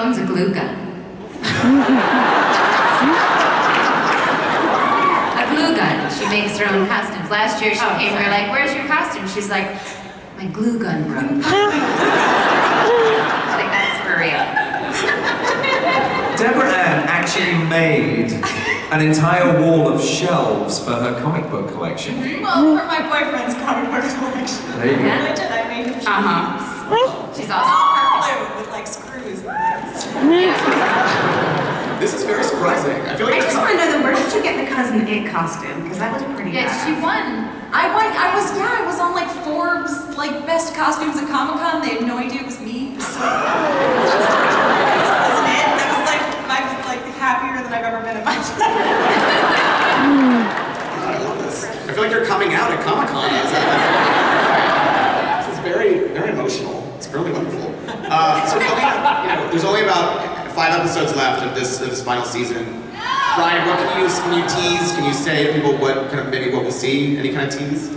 owns a glue gun. A glue gun. She makes her own costumes. Last year she came, we were like, where's your costume? She's like, my glue gun broke. Like, that's for real. Deborah Ann actually made an entire wall of shelves for her comic book collection. Well, for my boyfriend's comic book collection. There you go. I made him shelves. She's All awesome. her blue with like screws and things. This is very surprising. I feel like I just want to know, where did you get the Cousin It costume? Because that was pretty Yeah, badass. she won. I was on like Forbes, like best costumes at Comic-Con. They had no idea it was me. So Cousin It. I was like happier than I've ever been in my life. I love this. I feel like you're coming out at Comic-Con. This is very, very emotional. It's really wonderful. So there's only about 5 episodes left of this final season. Ryan, what can you tease? Can you say to people what kind of maybe what we'll see? Any kind of tease?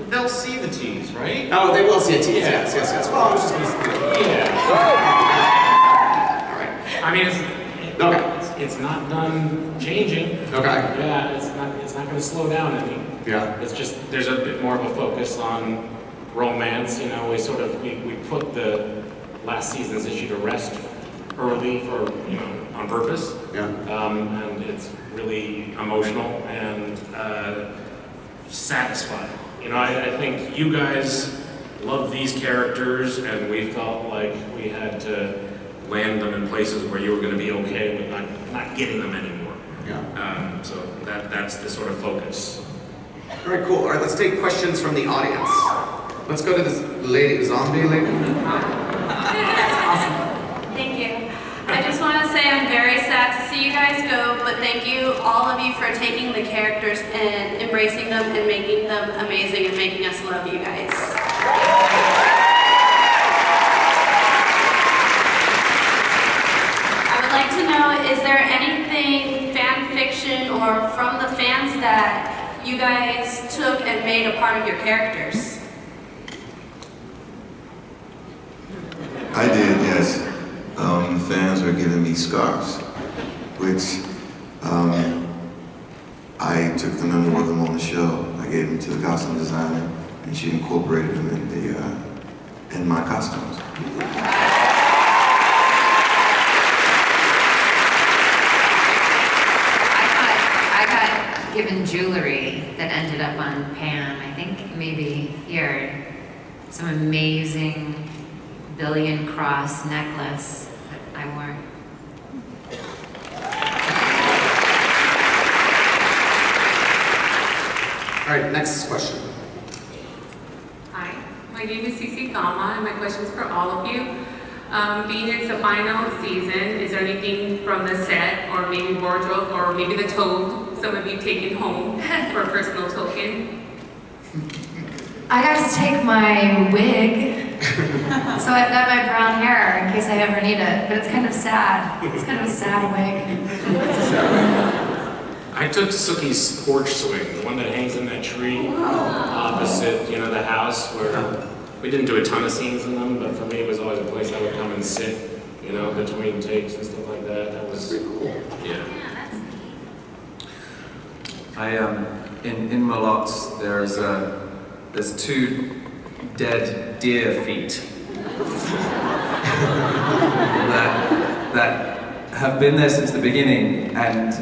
They'll see the tease, right? Oh, they will see a tease. Yeah. Yes. Well, I was just gonna. Yeah. All right. I mean, Okay. it's not done changing. Okay. Yeah, it's not going to slow down any. Yeah. It's just there's a bit more of a focus on romance. You know, we put the last season's issue to rest early for on purpose. Yeah. And it's really emotional and satisfying. I think you guys love these characters, and we felt like we had to land them in places where you were going to be okay with not getting them anymore. Yeah. So that's the sort of focus. All right, cool. All right, let's take questions from the audience. Let's go to this zombie lady. That's awesome. Thank you. I just want to say I'm very sad to see you guys go, but thank you, all of you, for taking the characters and embracing them and making them amazing and making us love you guys. I would like to know, is there anything fan fiction or from the fans that you guys took and made a part of your characters? I did, yes. The fans were giving me scarves, which I took them and wore them on the show. I gave them to the costume designer, and she incorporated them in my costumes. I got given jewelry that ended up on Pam. I think maybe here, some amazing billion cross necklace that I wore. All right, next question. Hi, my name is Cece Gama, and my question is for all of you. Being it's the final season, is there anything from the set, or maybe wardrobe, or maybe the tote, some of you taken home for a personal token? I got to take my wig, so I've got my brown hair in case I ever need it, but it's kind of sad. It's kind of a sad wig. I took Sookie's porch swing, the one that hangs in that tree opposite, the house where we didn't do a ton of scenes in them, but for me it was always a place I would come and sit, between takes and stuff like that. That was pretty cool. Yeah. In Merlotte, there's 2 dead deer feet that have been there since the beginning, and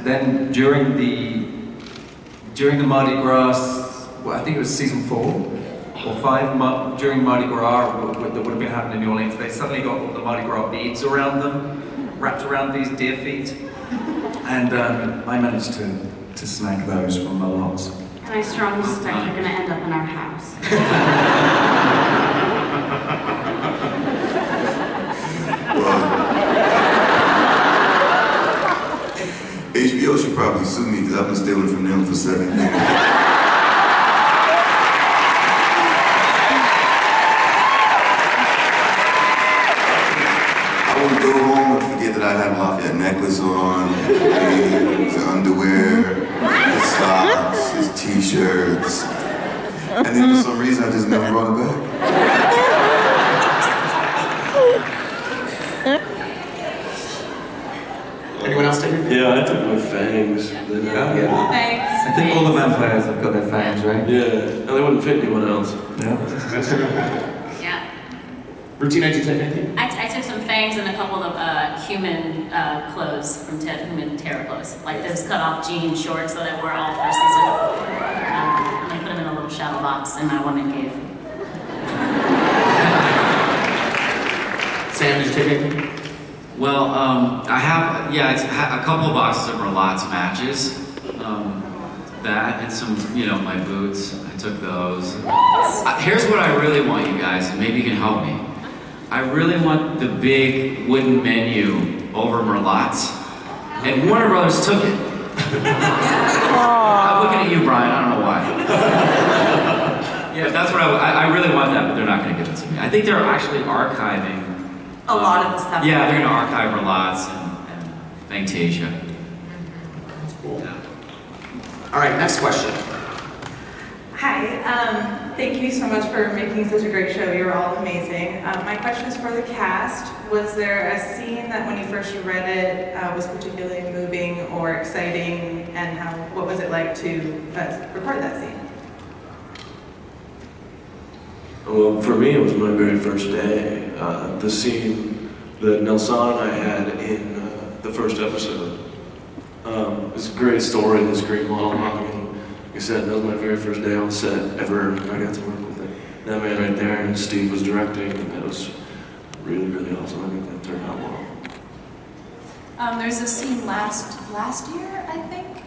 then during the Mardi Gras, I think it was season 4 or 5, during Mardi Gras that would have been happening in New Orleans, they suddenly got all the Mardi Gras beads around them, wrapped around these deer feet, and I managed to snag those from Merlotte. And I strongly suspect they're going to end up in our house. HBO should probably sue me because I've been stealing from them for 7 years. I would go home and forget that I had a Lafayette necklace on, his underwear, his socks, his t-shirts, and then for some reason I just never brought it back. guys have got their fangs, right? Yeah, and they wouldn't fit anyone else. Yeah. Yeah. Rutina, did you take anything? I took some fangs and a couple of human clothes from human terror clothes, like those cut-off jean shorts that I wore all first season. And I put them in a little shadow box in my woman cave. Sam, did you take anything? Well, I have, it's a couple of boxes of Merlotte's matches. That and some, my boots. I took those. Here's what I really want, you guys, and maybe you can help me. I really want the big wooden menu over Merlotte's, and Warner Brothers took it. I'm looking at you, Brian. I don't know why. Yeah, that's what I really want that, but they're not going to give it to me. I think they're actually archiving A lot of the stuff. Yeah, they're going to archive Merlotte's and Fantasia. Cool. Yeah. All right, next question. Hi, thank you so much for making such a great show. You're all amazing. My question is for the cast. Was there a scene that when you first read it was particularly moving or exciting, and what was it like to record that scene? Well, for me, it was my very first day. The scene that Nelsan and I had in the first episode. It's a great story, this great monologue, and like I said, that was my very first day on set ever, and I got to work with it. That man right there, and Steve was directing, and that was really, really awesome. I think that turned out well. There's a scene last year, I think,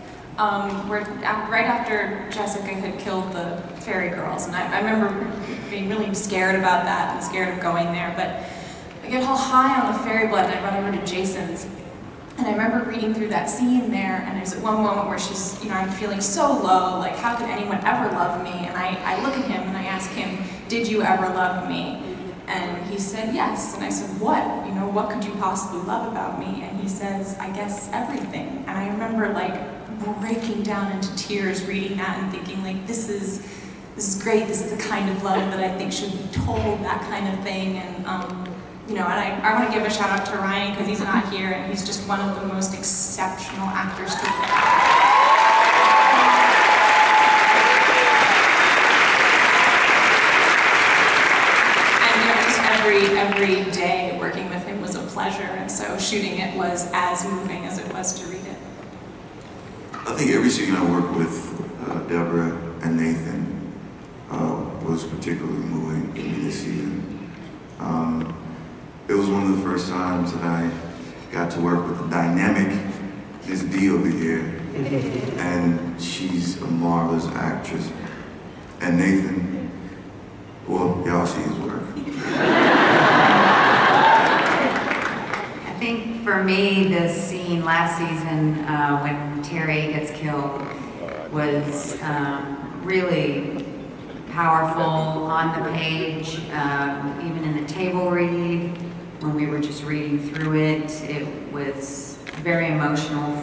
where right after Jessica had killed the fairy girls, and I remember being really scared about that and scared of going there, but I get all high on the fairy blood and I run over to Jason's. And I remember reading through that scene there, and there's one moment where she's, I'm feeling so low, like how could anyone ever love me? And I look at him and I ask him, did you ever love me? And he said, yes. And I said, what? What could you possibly love about me? And he says, I guess everything. And I remember like breaking down into tears reading that and thinking like, this is great, this is the kind of love that I think should be told, that kind of thing. And and I want to give a shout out to Ryan because he's not here and he's just one of the most exceptional actors to and just every day working with him was a pleasure, and so shooting it was as moving as it was to read it. I think every scene I worked with Deborah and Nathan was particularly moving for me this season. It was one of the first times that I got to work with a dynamic Miss D over here, and she's a marvelous actress. And Nathan, well, y'all see his work. I think for me, the scene last season when Terry gets killed was really powerful on the page, even in the table read. When we were just reading through it, it was very emotional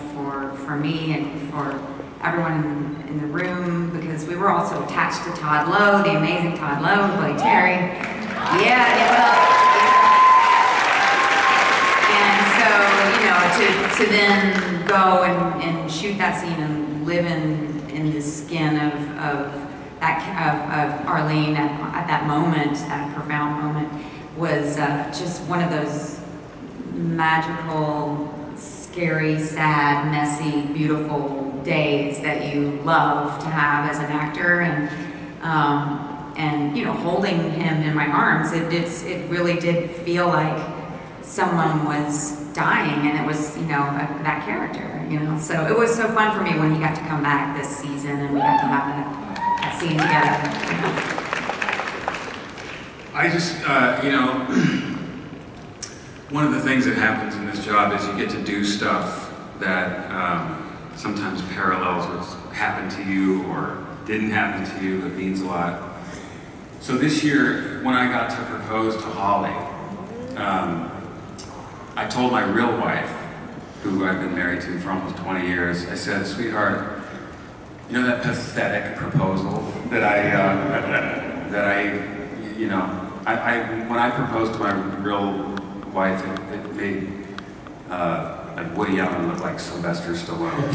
for me and for everyone in the room, because we were also attached to Todd Lowe, the amazing Todd Lowe, who played Terry. And so, to then go and shoot that scene and live in the skin of Arlene at that moment, that profound moment, was just one of those magical, scary, sad, messy, beautiful days that you love to have as an actor. And holding him in my arms, it really did feel like someone was dying, and it was that character. So it was so fun for me when he got to come back this season and we got to have that scene together. I just, one of the things that happens in this job is you get to do stuff that sometimes parallels what happened to you or didn't happen to you. It means a lot. So this year, when I got to propose to Holly, I told my real wife, who I've been married to for almost 20 years, I said, sweetheart, that pathetic proposal that when I proposed to my real wife, it made Woody Allen look like Sylvester Stallone.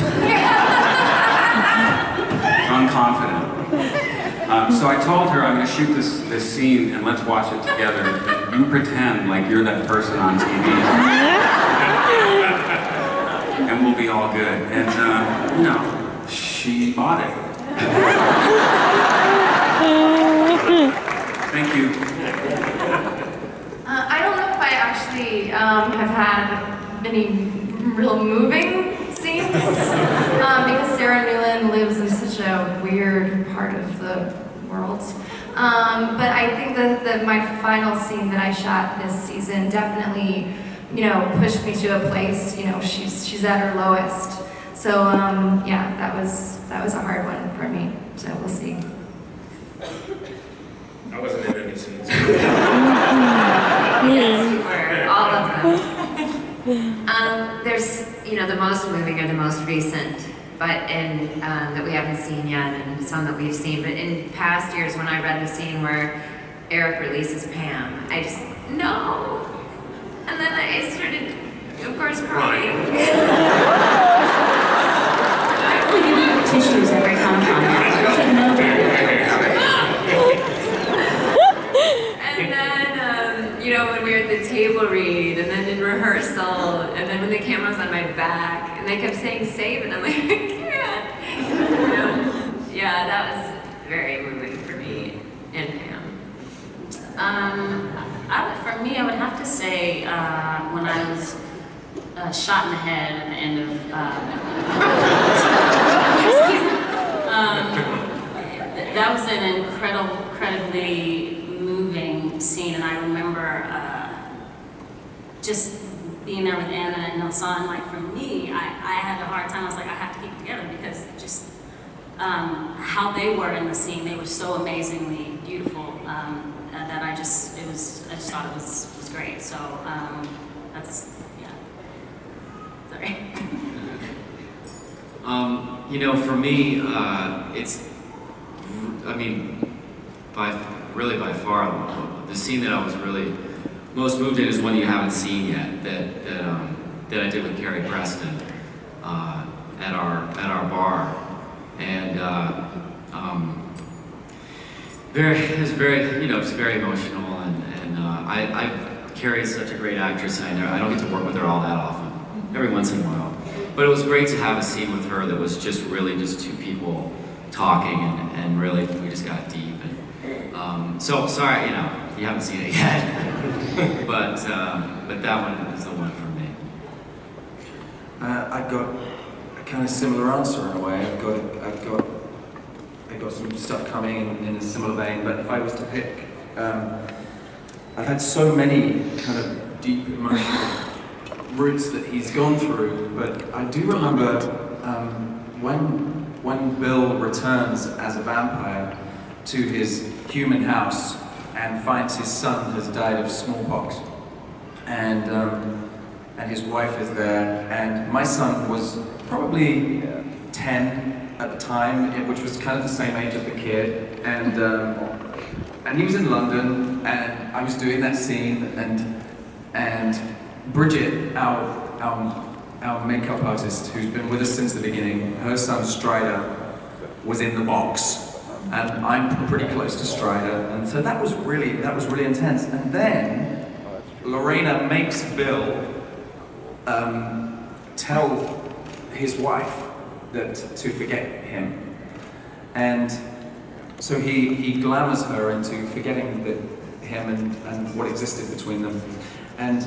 unconfident. So I told her I'm going to shoot this scene and let's watch it together. And you pretend like you're that person on TV. And we'll be all good. And, you know, she bought it. Thank you. I don't know if I actually have had any real moving scenes because Sarah Newlin lives in such a weird part of the world. But I think that my final scene that I shot this season definitely, you know, pushed me to a place. You know, she's at her lowest. So yeah, that was a hard one for me. So we'll see. I wasn't in any scenes. Yes, you were. All of them. There's, you know, the most moving are the most recent, but in that we haven't seen yet, and some that we've seen. But in past years, when I read the scene where Eric releases Pam, I just no, and then I started, of course, crying. We give you tissues every Comic-Con. You should know that. And then, you know, when we were at the table read, and then in rehearsal, and then when the camera was on my back, and they kept saying save it, I'm like, I can't. You know? Yeah, that was very moving for me and Pam. For me, I would have to say when I was shot in the head at the end of that was an incredibly moving scene, and I remember just being there with Anna and Nelsan. Like for me, I had a hard time. I was like, I have to keep it together because just how they were in the scene, they were so amazingly beautiful that I just thought it was great. So that's yeah. Sorry. You know, for me, it's, I mean, by far, the scene that I was really most moved in is one you haven't seen yet, that I did with Carrie Preston at our bar, and it's very, you know, it's very emotional, and Carrie is such a great actress, and I don't get to work with her all that often, every once in a while. But it was great to have a scene with her that was just really just two people talking, and really we just got deep. And so sorry, you know, you haven't seen it yet, but that one is the one for me. I've got a kind of similar answer in a way. I've got some stuff coming in a similar vein. But if I was to pick, I've had so many kind of deep emotional routes that he's gone through, but I do remember when Bill returns as a vampire to his human house and finds his son has died of smallpox, and his wife is there, and my son was probably 10 at the time, which was kind of the same age as the kid, and he was in London, and I was doing that scene, and Bridget, our makeup artist, who's been with us since the beginning, her son Strider was in the box, and I'm pretty close to Strider, and so that was really intense. And then Lorena makes Bill tell his wife to forget him, and so he glamours her into forgetting him and what existed between them, and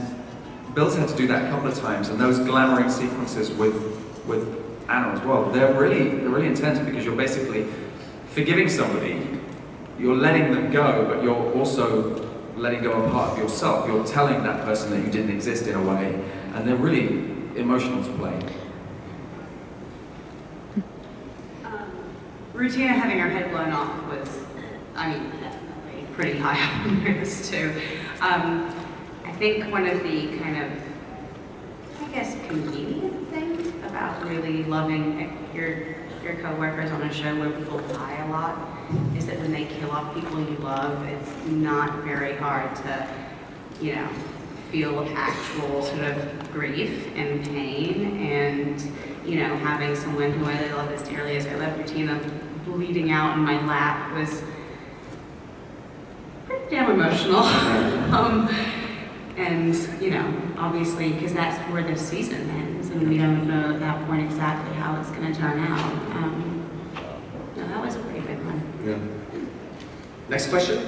Bill's had to do that a couple of times, and those glamoring sequences with Anna as well, they're really intense, because you're basically forgiving somebody, you're letting them go, but you're also letting go of part of yourself. You're telling that person that you didn't exist in a way, and they're really emotional to play. Rutina having her head blown off was, I mean, definitely pretty high up on my list too. I think one of the kind of, I guess, convenient things about really loving your co-workers on a show where people die a lot is that when they kill off people you love, it's not very hard to, you know, feel actual sort of grief and pain, and you know, having someone who I love as dearly as I love Rutina bleeding out in my lap was pretty damn emotional. And you know, obviously, because that's where the season ends, and we don't know at that point exactly how it's going to turn out. No, that was a pretty big one. Yeah. Next question.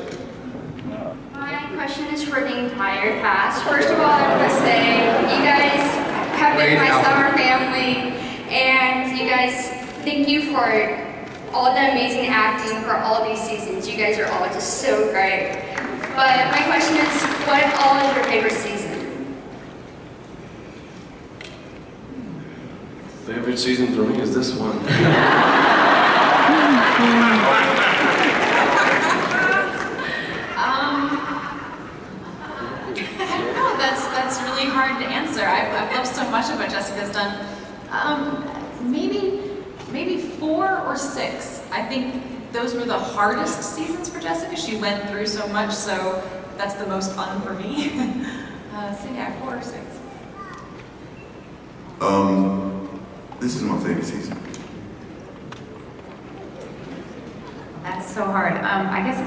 My question is for the entire cast. First of all, I want to say you guys have been my summer family, and you guys, thank you for all the amazing acting for all these seasons. You guys are all just so great. But my question is, what all is your favorite season? Favorite season for me is this one. That's really hard to answer. I've loved so much of what Jessica's done. Maybe 4 or 6. I think those were the hardest seasons for Jessica. She went through so much, so that's the most fun for me. So yeah, 4 or 6. This is my favorite season. That's so hard. I guess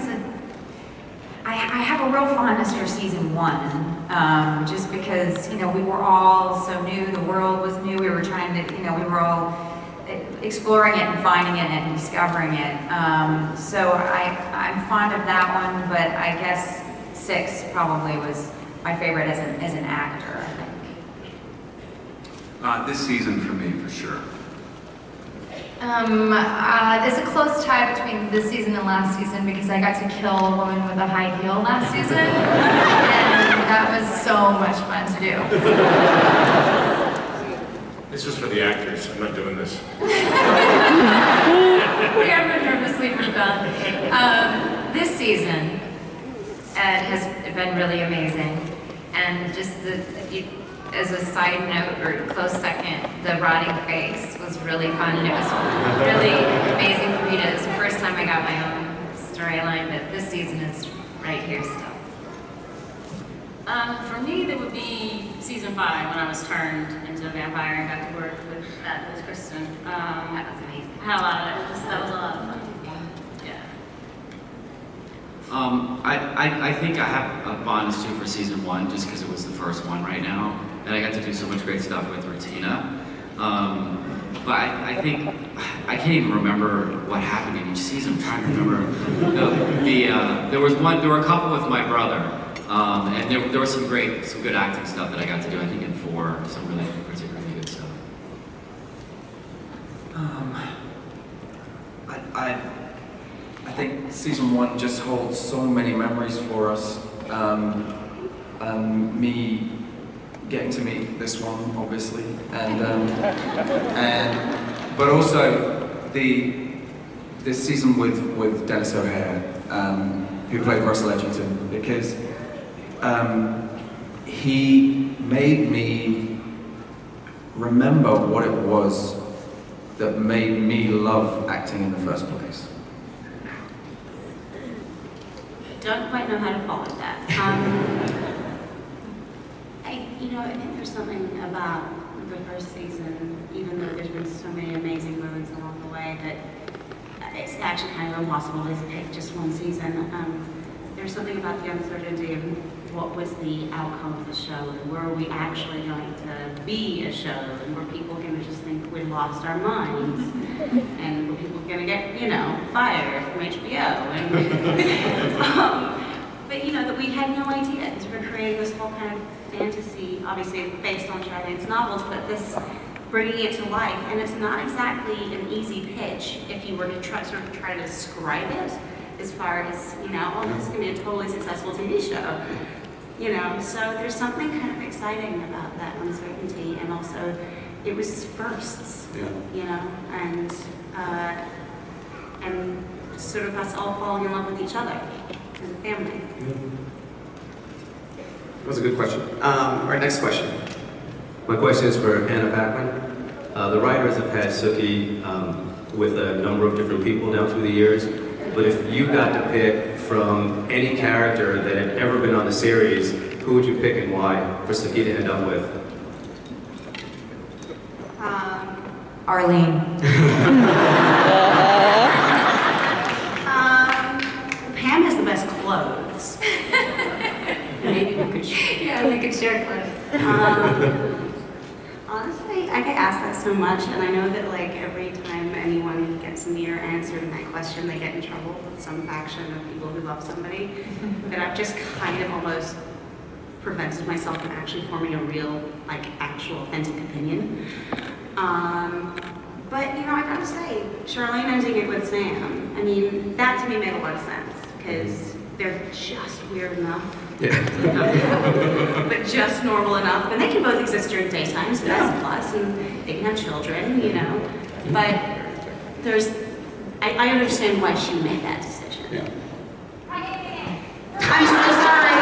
I have a real fondness for season 1, just because, you know, we were all so new, the world was new, we were trying to, you know, we were all exploring it and finding it and discovering it. So I'm fond of that one, but I guess 6 probably was my favorite as an actor, I think. This season for me, for sure. There's a close tie between this season and last season because I got to kill a woman with a high heel last season, and that was so much fun to do. This was for the actors. I'm not doing this. We are nervously done. This season has been really amazing, and just as a side note or close second, the rotting face was really fun, and it was really amazing for me to. It's the first time I got my own storyline, but this season is right here still. For me, that would be season 5 when I was turned into a vampire and got to work with Kristin. That was amazing. That was a lot of fun. Yeah. I think I have a fondness too for season 1 just because it was the first one right now. And I got to do so much great stuff with Rutina. But I think, I can't even remember what happened in each season. I'm trying to remember. There were a couple with my brother. And there was some good acting stuff that I got to do, I think in 4, some really particularly good stuff. I think season 1 just holds so many memories for us. Me getting to meet this one, obviously, but also this season with Dennis O'Hare, who played Russell Edgerton, because he made me remember what it was that made me love acting in the first place. Don't quite know how to follow that. I think there's something about the first season, even though there's been so many amazing moments along the way, that it's actually kind of impossible to pick just one season. There's something about the uncertainty of what was the outcome of the show, and were we actually going to be a show, and were people going to just think we'd lost our minds, and were people going to get, fired from HBO, but that we had no idea, because we're creating this whole kind of fantasy, obviously based on Straten's novels, but bringing it to life, and it's not exactly an easy pitch if you were to try to describe it, as far as, this is going to be a totally successful TV show. So there's something kind of exciting about that uncertainty, and also it was firsts, and sort of us all falling in love with each other as a family. That was a good question. All right, next question. My question is for Anna Paquin. The writers have had Sookie with a number of different people down through the years, but if you got to pick from any character that had ever been on the series who would you pick and why for Sookie to end up with? Arlene. Pam has the best clothes. Maybe we could share. Yeah, we could share clothes. Honestly, I get asked that so much, and I know that like every time anyone gets near answering that question, they get in trouble with some faction of people who love somebody. But I've just kind of almost prevented myself from actually forming a real, like, actual authentic opinion. But you know, I gotta say, Charlene ending it with Sam, I mean, that to me made a lot of sense, because they're just weird enough. Yeah. But just normal enough, and they can both exist during daytime, so that's a plus, and they can have children, you know. But there's, I understand why she made that decision. Yeah. I'm so sorry.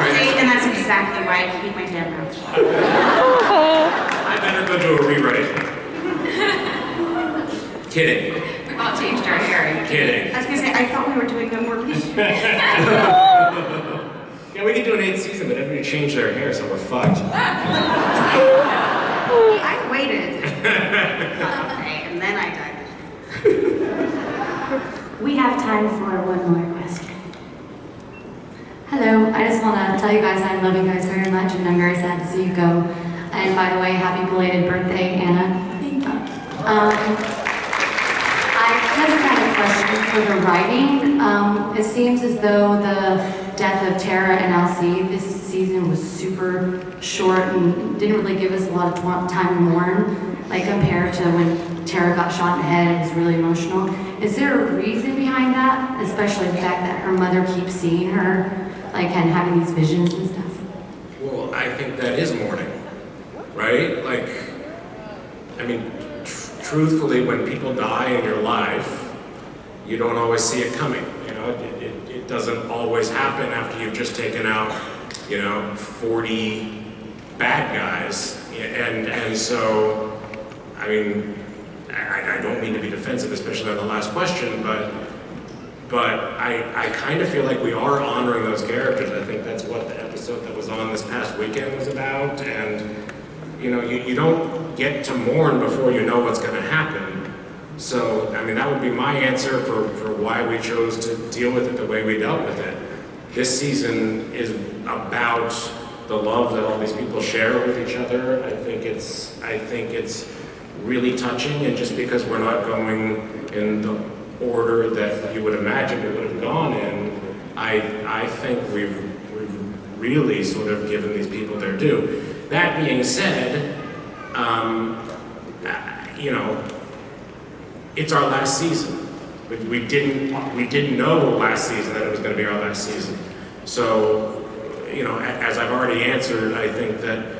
See, and that's exactly why I keep my damn mouth shut. I better go do a rewrite. Kidding. We've all changed our hair. Kidding. I was gonna say, I thought we were doing them more Yeah, we could do an 8th season, but everybody changed their hair, so we're fucked. I waited. Okay, and then I died. We have time for one more question. Hello, I just want to tell you guys I love you guys very much, and I'm very sad to see you go. And by the way, happy belated birthday, Anna. Thank you. I just had a question for the writing. It seems as though the death of Tara and Elsie this season was super short and didn't really give us a lot of time to mourn, like compared to when Tara got shot in the head. It was really emotional. Is there a reason behind that, especially the fact that her mother keeps seeing her, like, and having these visions and stuff? Well, I think that is mourning, right? Like, I mean, truthfully, when people die in your life, you don't always see it coming. You know, it doesn't always happen after you've just taken out, you know, 40 bad guys. And so, I mean, I don't mean to be defensive, especially on the last question, but I kind of feel like we are honoring those characters. I think that's what the episode that was on this past weekend was about. And, you know, you don't get to mourn before you know what's going to happen. So, I mean, that would be my answer for why we chose to deal with it the way we dealt with it. This season is about the love that all these people share with each other. I think it's really touching, and just because we're not going in the order that you would imagine we would have gone in, I think we've really sort of given these people their due. That being said, you know, it's our last season. We didn't know last season that it was going to be our last season. So, you know, as I've already answered, I think that